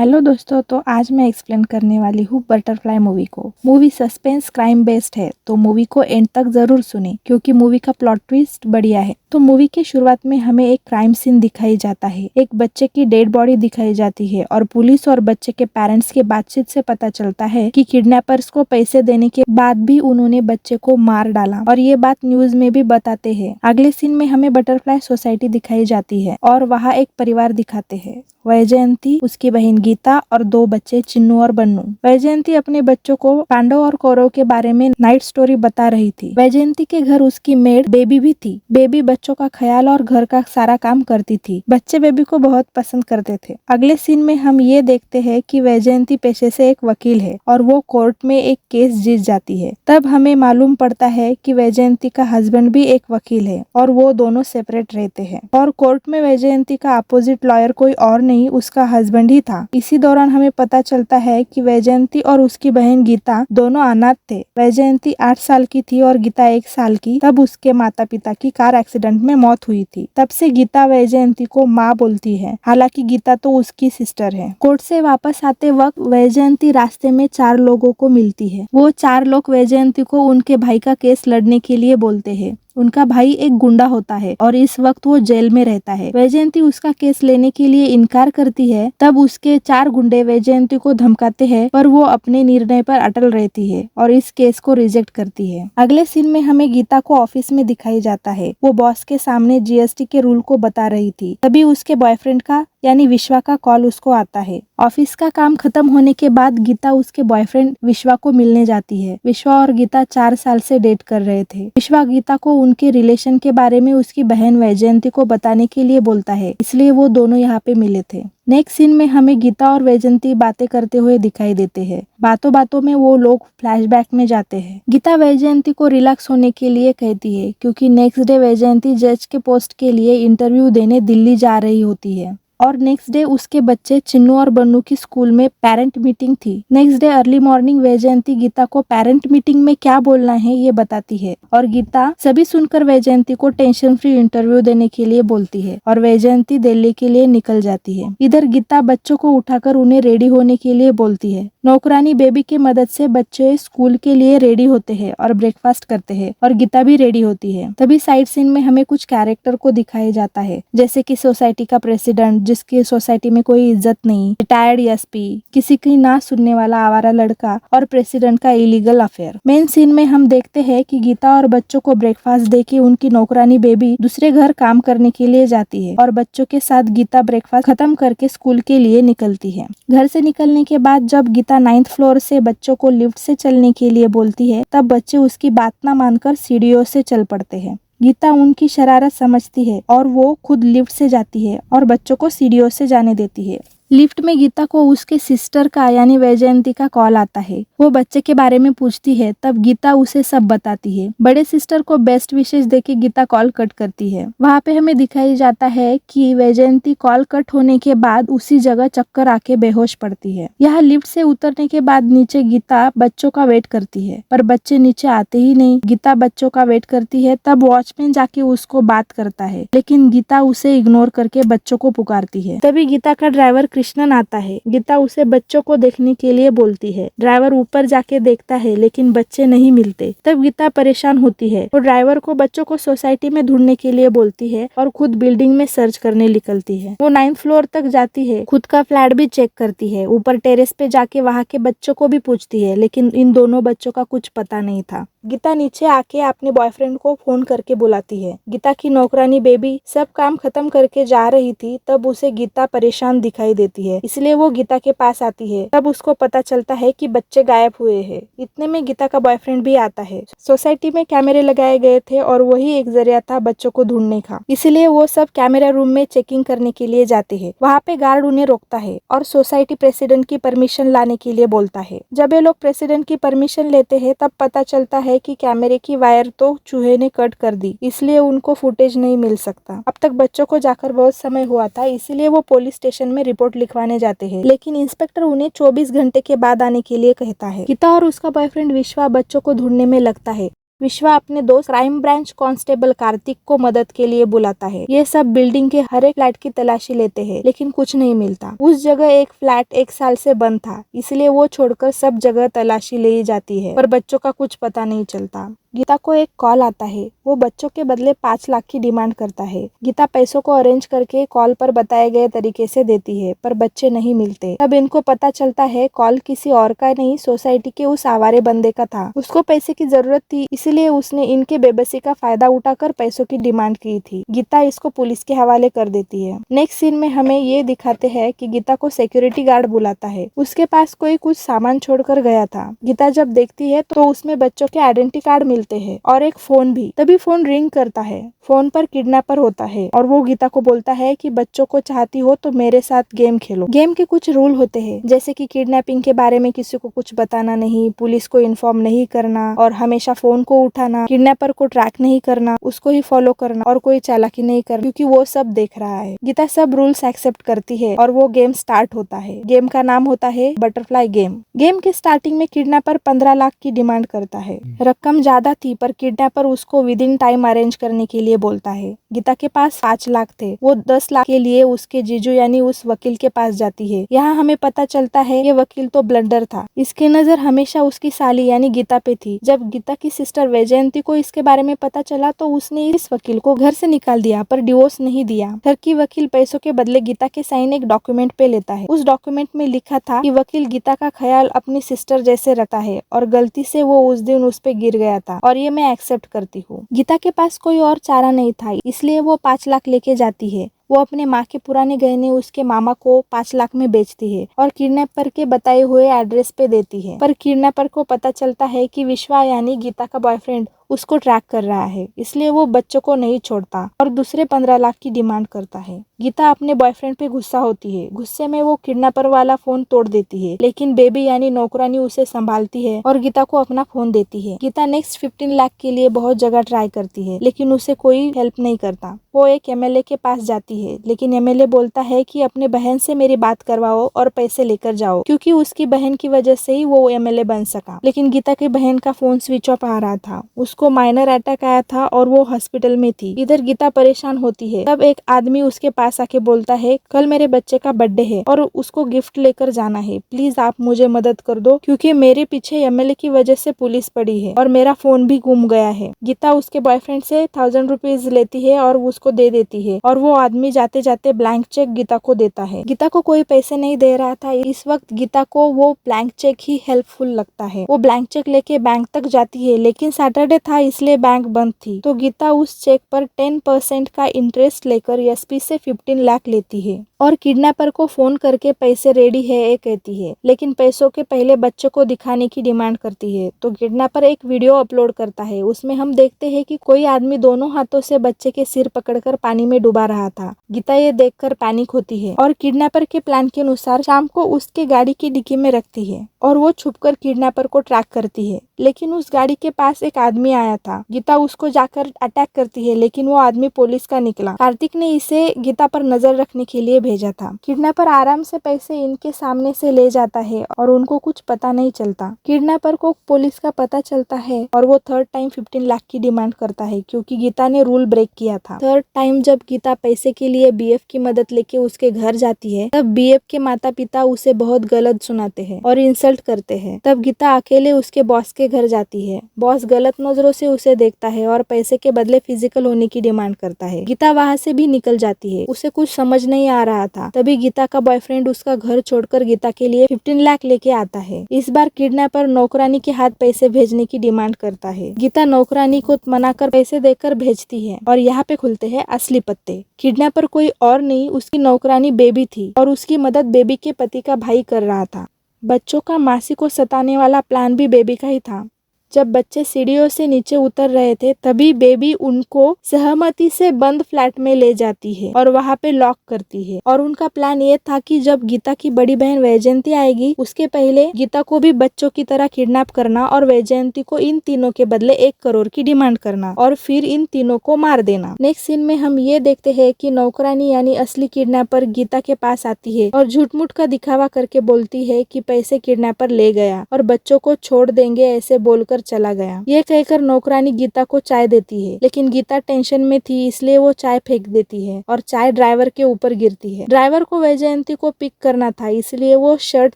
Hello दोस्तों, तो आज मैं एक्सप्लेन करने वाली हूँ बटरफ्लाई मूवी को। मूवी सस्पेंस क्राइम बेस्ड है, तो मूवी को एंड तक जरूर सुने क्योंकि मूवी का प्लॉट ट्विस्ट बढ़िया है। तो मूवी की शुरुआत में हमें एक क्राइम सीन दिखाई जाता है। एक बच्चे की डेड बॉडी दिखाई जाती है और पुलिस और बच्चे के पेरेंट्स की बातचीत से पता चलता है कि किडनैपर्स को पैसे देने के बाद भी उन्होंने बच्चे को मार डाला और ये बात न्यूज में भी बताते हैं। अगले सीन में हमें बटरफ्लाई सोसाइटी दिखाई जाती है और वहाँ एक परिवार दिखाते हैं। वैजयंती, उसकी बहन गीता और दो बच्चे चिन्नू और बन्नू। वैजयंती अपने बच्चों को पांडव और कौरव के बारे में नाइट स्टोरी बता रही थी। वैजयंती के घर उसकी मेड बेबी भी थी। बेबी बच्चों का ख्याल और घर का सारा काम करती थी। बच्चे बेबी को बहुत पसंद करते थे। अगले सीन में हम ये देखते हैं कि वैजयंती पेशे से एक वकील है और वो कोर्ट में एक केस जीत जाती है। तब हमें मालूम पड़ता है कि वैजयंती का हस्बैंड भी एक वकील है और वो दोनों सेपरेट रहते हैं और कोर्ट में वैजयंती का अपोजिट लॉयर कोई और नहीं, उसका हस्बैंड ही था। इसी दौरान हमें पता चलता है कि वैजयंती और उसकी बहन गीता दोनों अनाथ थे। वैजयंती 8 साल की थी और गीता 1 साल की तब उसके माता पिता की कार एक्सीडेंट में मौत हुई थी। तब से गीता वैजयंती को माँ बोलती है, हालांकि गीता तो उसकी सिस्टर है। कोर्ट से वापस आते वक्त वैजयंती रास्ते में 4 लोगों को मिलती है। वो 4 लोग वैजयंती को उनके भाई का केस लड़ने के लिए बोलते हैं। उनका भाई एक गुंडा होता है और इस वक्त वो जेल में रहता है। वैजयंती उसका केस लेने के लिए इनकार करती है। तब उसके 4 गुंडे वैजयंती को धमकाते हैं, पर वो अपने निर्णय पर अटल रहती है और इस केस को रिजेक्ट करती है। अगले सीन में हमें गीता को ऑफिस में दिखाई जाता है। वो बॉस के सामने जीएसटी के रूल को बता रही थी। तभी उसके बॉयफ्रेंड का यानी विश्वा का कॉल उसको आता है। ऑफिस का काम खत्म होने के बाद गीता उसके बॉयफ्रेंड विश्वा को मिलने जाती है। विश्वा और गीता 4 साल से डेट कर रहे थे। विश्वा गीता को उनके रिलेशन के बारे में उसकी बहन वैजयंती को बताने के लिए बोलता है, इसलिए वो दोनों यहाँ पे मिले थे। नेक्स्ट सीन में हमें गीता और वैजयंती बातें करते हुए दिखाई देते हैं। बातों बातों में वो लोग फ्लैशबैक में जाते हैं। गीता वैजयंती को रिलैक्स होने के लिए कहती है क्योंकि नेक्स्ट डे वैजयंती जज के पोस्ट के लिए इंटरव्यू देने दिल्ली जा रही होती है और नेक्स्ट डे उसके बच्चे चिन्नू और बन्नू की स्कूल में पेरेंट मीटिंग थी। Next day early morning Vaijayanti Geeta को पेरेंट मीटिंग में क्या बोलना है ये बताती है और गीता सभी सुनकर वैजयंती को टेंशन फ्री इंटरव्यू देने के लिए बोलती है और वैजयंती दिल्ली के लिए निकल जाती है। इधर गीता बच्चों को उठाकर उन्हें रेडी होने के लिए बोलती है। नौकरानी बेबी की मदद से बच्चे स्कूल के लिए रेडी होते हैं और ब्रेकफास्ट करते हैं और गीता भी रेडी होती है। तभी साइड सीन में हमें कुछ कैरेक्टर को दिखाया जाता है, जैसे कि सोसाइटी का प्रेसिडेंट जिसकी सोसाइटी में कोई इज्जत नहीं, रिटायर्ड एसपी, किसी की ना सुनने वाला आवारा लड़का और प्रेसिडेंट का इलीगल अफेयर। मेन सीन में हम देखते हैं कि गीता और बच्चों को ब्रेकफास्ट देके उनकी नौकरानी बेबी दूसरे घर काम करने के लिए जाती है और बच्चों के साथ गीता ब्रेकफास्ट खत्म करके स्कूल के लिए निकलती है। घर से निकलने के बाद जब गीता 9th फ्लोर से बच्चों को लिफ्ट से चलने के लिए बोलती है, तब बच्चे उसकी बात न मानकर सीढ़ियों से चल पड़ते हैं। गीता उनकी शरारत समझती है और वो खुद लिफ्ट से जाती है और बच्चों को सीढ़ियों से जाने देती है। लिफ्ट में गीता को उसके सिस्टर का यानी वैजयंती का कॉल आता है। वो बच्चे के बारे में पूछती है, तब गीता उसे सब बताती है। बड़े सिस्टर को बेस्ट विशेष देके गीता कॉल कट करती है। वहाँ पे हमें दिखाई जाता है कि वैजयंती कॉल कट होने के बाद उसी जगह चक्कर आके बेहोश पड़ती है। यहाँ लिफ्ट से उतरने के बाद नीचे गीता बच्चों का वेट करती है, पर बच्चे नीचे आते ही नहीं। गीता बच्चों का वेट करती है, तब वॉचमैन जाके उसको बात करता है, लेकिन गीता उसे इग्नोर करके बच्चों को पुकारती है। तभी गीता का ड्राइवर कृष्णन आता है। गीता उसे बच्चों को देखने के लिए बोलती है। ड्राइवर ऊपर जाके देखता है, लेकिन बच्चे नहीं मिलते। तब गीता परेशान होती है। वो ड्राइवर को बच्चों को सोसाइटी में ढूंढने के लिए बोलती है और खुद बिल्डिंग में सर्च करने निकलती है। वो 9th फ्लोर तक जाती है, खुद का फ्लैट भी चेक करती है। ऊपर टेरेस पे जाके वहाँ के बच्चों को भी पूछती है, लेकिन इन दोनों बच्चों का कुछ पता नहीं था। गीता नीचे आके अपने बॉयफ्रेंड को फोन करके बुलाती है। गीता की नौकरानी बेबी सब काम खत्म करके जा रही थी, तब उसे गीता परेशान दिखाई देती है, इसलिए वो गीता के पास आती है। तब उसको पता चलता है कि बच्चे गायब हुए हैं। इतने में गीता का बॉयफ्रेंड भी आता है। सोसाइटी में कैमरे लगाए गए थे और वही एक जरिया था बच्चों को ढूंढने का, इसलिए वो सब कैमरा रूम में चेकिंग करने के लिए जाते हैं। वहाँ पे गार्ड उन्हें रोकता है और सोसाइटी प्रेसिडेंट की परमिशन लाने के लिए बोलता है। जब ये लोग प्रेसिडेंट की परमिशन लेते हैं, तब पता चलता है कि कैमरे की वायर तो चूहे ने कट कर दी, इसलिए उनको फुटेज नहीं मिल सकता। अब तक बच्चों को जाकर बहुत समय हुआ था, इसलिए वो पुलिस स्टेशन में रिपोर्ट लिखवाने जाते हैं, लेकिन इंस्पेक्टर उन्हें 24 घंटे के बाद आने के लिए कहता है। गीता और उसका बॉयफ्रेंड विश्वा बच्चों को ढूंढने में लगता है। विश्वा अपने दोस्त क्राइम ब्रांच कांस्टेबल कार्तिक को मदद के लिए बुलाता है। ये सब बिल्डिंग के हर एक फ्लैट की तलाशी लेते हैं, लेकिन कुछ नहीं मिलता। उस जगह एक फ्लैट 1 साल से बंद था, इसलिए वो छोड़कर सब जगह तलाशी ली जाती है, पर बच्चों का कुछ पता नहीं चलता। गीता को एक कॉल आता है। वो बच्चों के बदले 5 लाख की डिमांड करता है। गीता पैसों को अरेंज करके कॉल पर बताए गए तरीके से देती है, पर बच्चे नहीं मिलते। तब इनको पता चलता है कॉल किसी और का नहीं, सोसाइटी के उस आवारे बंदे का था। उसको पैसे की जरूरत थी, इसलिए उसने इनके बेबसी का फायदा उठाकर पैसों की डिमांड की थी। गीता इसको पुलिस के हवाले कर देती है। नेक्स्ट सीन में हमें ये दिखाते हैं कि गीता को सिक्योरिटी गार्ड बुलाता है। उसके पास कोई कुछ सामान छोड़कर गया था। गीता जब देखती है तो उसमें बच्चों के आइडेंटिटी कार्ड मिलते हैं और एक फोन भी। तभी फोन रिंग करता है। फोन पर किडनैपर होता है और वो गीता को बोलता है कि बच्चों को चाहती हो तो मेरे साथ गेम खेलो। गेम के कुछ रूल होते हैं, जैसे कि किडनैपिंग के बारे में किसी को कुछ बताना नहीं, पुलिस को इन्फॉर्म नहीं करना और हमेशा फोन को उठाना, किडनैपर को ट्रैक नहीं करना, उसको ही फॉलो करना और कोई चालाकी नहीं करना, क्योंकि वो सब देख रहा है। गीता सब रूल्स एक्सेप्ट करती है और वो गेम स्टार्ट होता है। गेम का नाम होता है बटरफ्लाई गेम। गेम के स्टार्टिंग में किडनैपर 15 लाख की डिमांड करता है। रकम ज्यादा थी, पर किडनैपर उसको विद इन टाइम अरेंज करने के लिए बोलता है। गीता के पास 5 लाख थे। वो 10 लाख के लिए उसके जीजू यानी उस वकील के पास जाती है। यहाँ हमें पता चलता है ये वकील तो ब्लंडर था। इसकी नजर हमेशा उसकी साली यानी गीता पे थी। जब गीता की सिस्टर वैजयंती को इसके बारे में पता चला तो उसने इस वकील को घर से निकाल दिया, पर डिवोर्स नहीं दिया। घर की वकील पैसों के बदले गीता के साइन एक डॉक्यूमेंट पे लेता है। उस डॉक्यूमेंट में लिखा था कि वकील गीता का ख्याल अपनी सिस्टर जैसे रखता है और गलती से वो उस दिन उस पे गिर गया था और ये मैं एक्सेप्ट करती हूँ। गीता के पास कोई और चारा नहीं था, इसलिए वो 5 लाख लेके जाती है। वो अपने माँ के पुराने गहने उसके मामा को 5 लाख में बेचती है और किडनैपर के बताए हुए एड्रेस पे देती है। पर किडनैपर को पता चलता है कि विश्वा यानी गीता का बॉयफ्रेंड उसको ट्रैक कर रहा है, इसलिए वो बच्चों को नहीं छोड़ता और दूसरे 15 लाख की डिमांड करता है। गीता अपने बॉयफ्रेंड पे गुस्सा होती है। गुस्से में वो किडनैपर वाला फोन तोड़ देती है, लेकिन बेबी यानी नौकरानी उसे संभालती है और गीता को अपना फोन देती है। गीता नेक्स्ट 15 लाख के लिए बहुत जगह ट्राई करती है, लेकिन उसे कोई हेल्प नहीं करता। वो एक एमएलए के पास जाती है, लेकिन एमएलए बोलता है कि अपने बहन से मेरी बात करवाओ और पैसे लेकर जाओ, क्योंकि उसकी बहन की वजह से ही वो एमएलए बन सका। लेकिन गीता की बहन का फोन स्विच ऑफ आ रहा था। उसको माइनर अटैक आया था और वो हॉस्पिटल में थी। इधर गीता परेशान होती है। तब एक आदमी उसके पास आके बोलता है, कल मेरे बच्चे का बर्थडे है और उसको गिफ्ट लेकर जाना है, प्लीज आप मुझे मदद कर दो, क्योंकि मेरे पीछे एमएलए की वजह से पुलिस पड़ी है और मेरा फोन भी गुम गया है। गीता उसके बॉयफ्रेंड से 1000 रुपीज लेती है और उसको दे देती है और वो आदमी जाते जाते ब्लैंक चेक गीता को देता है। गीता को कोई पैसे नहीं दे रहा था। इस वक्त गीता को वो ब्लैंक चेक ही हेल्पफुल लगता है। वो ब्लैंक चेक लेके बैंक तक जाती है, लेकिन सैटरडे था इसलिए बैंक बंद थी। तो गीता उस चेक पर 10% का इंटरेस्ट लेकर एसपी से 15 लाख लेती है और किडनैपर को फोन करके पैसे रेडी है ये कहती है, लेकिन पैसों के पहले बच्चों को दिखाने की डिमांड करती है। तो किडनैपर एक वीडियो अपलोड करता है। उसमें हम देखते हैं कि कोई आदमी दोनों हाथों से बच्चे के सिर पकड़कर पानी में डुबा रहा था। गीता ये देखकर पैनिक होती है और किडनैपर के प्लान के अनुसार शाम को उसके गाड़ी की डिक्की में रखती है और वो छुपकर किडनैपर को ट्रैक करती है। लेकिन उस गाड़ी के पास एक आदमी आया था। गीता उसको जाकर अटैक करती है, लेकिन वो आदमी पुलिस का निकला। कार्तिक ने इसे गीता पर नजर रखने के लिए भेजा था। किडनैपर आराम से पैसे इनके सामने से ले जाता है और उनको कुछ पता नहीं चलता। किडनैपर को पुलिस का पता चलता है और वो थर्ड टाइम 15 लाख की डिमांड करता है, क्योंकि गीता ने रूल ब्रेक किया था। थर्ड टाइम जब गीता पैसे के लिए बीएफ की मदद लेके उसके घर जाती है, तब बीएफ के माता पिता उसे बहुत गलत सुनाते हैं और इंसल्ट करते हैं। तब गीता अकेले उसके बॉस के घर जाती है। बॉस गलत नजरों से उसे देखता है और पैसे के बदले फिजिकल होने की डिमांड करता है। गीता वहाँ से भी निकल जाती है। उसे कुछ समझ नहीं आ रहा था। तभी गीता का बॉयफ्रेंड उसका घर छोड़कर गीता के लिए 15 लाख लेके आता है। इस बार किडनैपर नौकरानी के हाथ पैसे भेजने की डिमांड करता है। गीता नौकरानी को मनाकर पैसे देकर भेजती है और यहाँ पे खुलते हैं असली पत्ते। किडनैपर कोई और नहीं, उसकी नौकरानी बेबी थी और उसकी मदद बेबी के पति का भाई कर रहा था। बच्चों का मासी को सताने वाला प्लान भी बेबी का ही था। जब बच्चे सीढ़ियों से नीचे उतर रहे थे, तभी बेबी उनको सहमति से बंद फ्लैट में ले जाती है और वहाँ पे लॉक करती है। और उनका प्लान ये था कि जब गीता की बड़ी बहन वैजयंती आएगी, उसके पहले गीता को भी बच्चों की तरह किडनैप करना और वैजयंती को इन तीनों के बदले 1 करोड़ की डिमांड करना और फिर इन तीनों को मार देना। नेक्स्ट सीन में हम ये देखते हैं कि नौकरानी यानी असली किडनैपर गीता के पास आती है और झूठ-मूठ का दिखावा करके बोलती है कि पैसे किडनैपर ले गया और बच्चों को छोड़ देंगे ऐसे बोलकर चला गया। ये कहकर नौकरानी गीता को चाय देती है, लेकिन गीता टेंशन में थी इसलिए वो चाय फेंक देती है और चाय ड्राइवर के ऊपर गिरती है। ड्राइवर को वैजयंती को पिक करना था, इसलिए वो शर्ट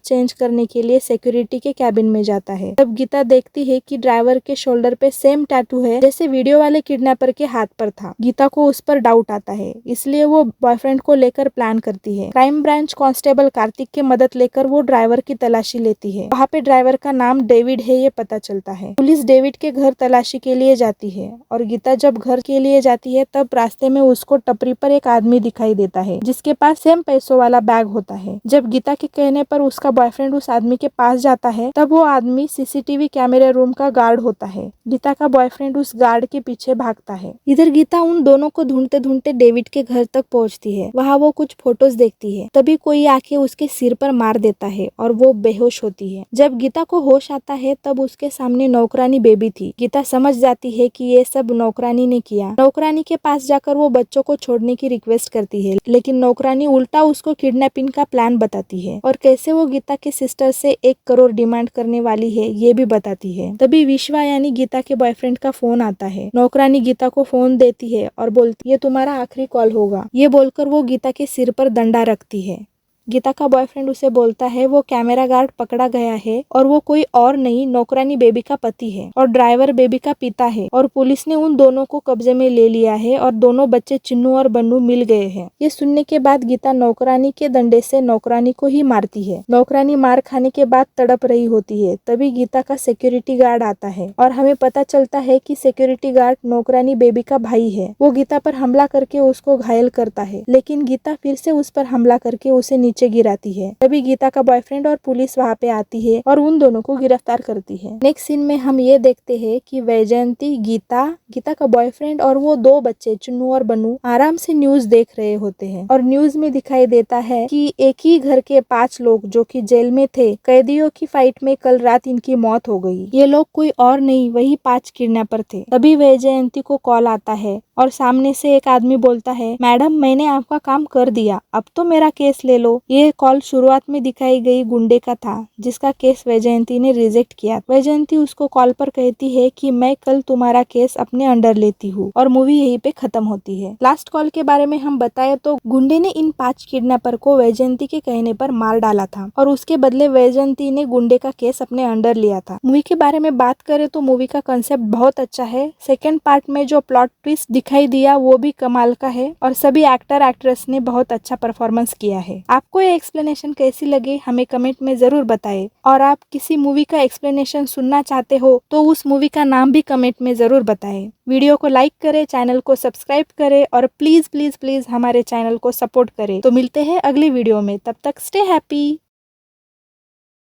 चेंज करने के लिए सिक्योरिटी के कैबिन में जाता है। तब गीता देखती है कि ड्राइवर के शोल्डर पे सेम टैटू है जैसे वीडियो वाले किडनैपर के हाथ पर था। गीता को उस पर डाउट आता है, इसलिए वो बॉयफ्रेंड को लेकर प्लान करती है। क्राइम ब्रांच कांस्टेबल कार्तिक की मदद लेकर वो ड्राइवर की तलाशी लेती है। वहाँ पे ड्राइवर का नाम डेविड है ये पता चलता है। पुलिस डेविड के घर तलाशी के लिए जाती है और गीता जब घर के लिए जाती है तब रास्ते में उसको टपरी पर एक आदमी दिखाई देता है जिसके पास सेम पैसों वाला बैग होता है। जब गीता के कहने पर उसका बॉयफ्रेंड उस आदमी के पास जाता है तब वो आदमी सीसीटीवी कैमरे रूम का गार्ड होता है। गीता का बॉयफ्रेंड उस गार्ड के पीछे भागता है। इधर गीता उन दोनों को ढूंढते ढूंढते डेविड के घर तक पहुंचती है। वहाँ वो कुछ फोटोज देखती है, तभी कोई आके उसके सिर पर मार देता है और वो बेहोश होती है। जब गीता को होश आता है तब उसके सामने नौकरानी बेबी थी। गीता समझ जाती है कि ये सब नौकरानी ने किया। नौकरानी के पास जाकर वो बच्चों को छोड़ने की रिक्वेस्ट करती है, लेकिन नौकरानी उल्टा उसको किडनैपिंग का प्लान बताती है और कैसे वो गीता के सिस्टर से 1 करोड़ डिमांड करने वाली है ये भी बताती है। तभी विश्वा यानी गीता के बॉयफ्रेंड का फोन आता है। नौकरानी गीता को फोन देती है और बोलती है ये तुम्हारा आखिरी कॉल होगा। ये बोलकर वो गीता के सिर पर डंडा रखती है। गीता का बॉयफ्रेंड उसे बोलता है वो कैमरा गार्ड पकड़ा गया है और वो कोई और नहीं नौकरानी बेबी का पति है और ड्राइवर बेबी का पिता है और पुलिस ने उन दोनों को कब्जे में ले लिया है और दोनों बच्चे चिन्नू और बन्नू मिल गए हैं। ये सुनने के बाद गीता नौकरानी के डंडे से नौकरानी को ही मारती है। नौकरानी मार खाने के बाद तड़प रही होती है। तभी गीता का सिक्योरिटी गार्ड आता है और हमें पता चलता है कि सिक्योरिटी गार्ड नौकरानी बेबी का भाई है। वो गीता पर हमला करके उसको घायल करता है, लेकिन गीता फिर से उस पर हमला करके उसे नीचे गिराती है। तभी गीता का बॉयफ्रेंड और पुलिस वहाँ पे आती है और उन दोनों को गिरफ्तार करती है। नेक्स्ट सीन में हम ये देखते हैं कि वैजयंती, गीता का बॉयफ्रेंड और वो 2 बच्चे चुन्नू और बन्नू आराम से न्यूज देख रहे होते हैं और न्यूज में दिखाई देता है कि एक ही घर के 5 लोग जो कि जेल में थे, कैदियों की फाइट में कल रात इनकी मौत हो गई। ये लोग कोई और नहीं वही 5 किडनैपर थे। तभी वैजयंती को कॉल आता है और सामने से एक आदमी बोलता है मैडम मैंने आपका काम कर दिया, अब तो मेरा केस ले लो। ये कॉल शुरुआत में दिखाई गई गुंडे का था जिसका केस वैजयंती ने रिजेक्ट किया। वैजयंती उसको कॉल पर कहती है कि मैं कल तुम्हारा केस अपने अंडर लेती हूँ और मूवी यहीं पे खत्म होती है। लास्ट कॉल के बारे में हम बताए तो गुंडे ने इन 5 किडनैपर को वैजयंती के कहने पर मार डाला था और उसके बदले वैजयंती ने गुंडे का केस अपने अंडर लिया था। मूवी के बारे में बात करें तो मूवी का कंसेप्ट बहुत अच्छा है। सेकेंड पार्ट में जो प्लॉट ट्विस्ट दिखाई दिया वो भी कमाल का है और सभी एक्टर एक्ट्रेस ने बहुत अच्छा परफॉर्मेंस किया है। आपको ये एक्सप्लेनेशन कैसी लगी हमें कमेंट में जरूर बताएं और आप किसी मूवी का एक्सप्लेनेशन सुनना चाहते हो तो उस मूवी का नाम भी कमेंट में जरूर बताएं। वीडियो को लाइक करें, चैनल को सब्सक्राइब करें और प्लीज प्लीज प्लीज हमारे चैनल को सपोर्ट करें। तो मिलते हैं अगली वीडियो में, तब तक स्टे हैप्पी।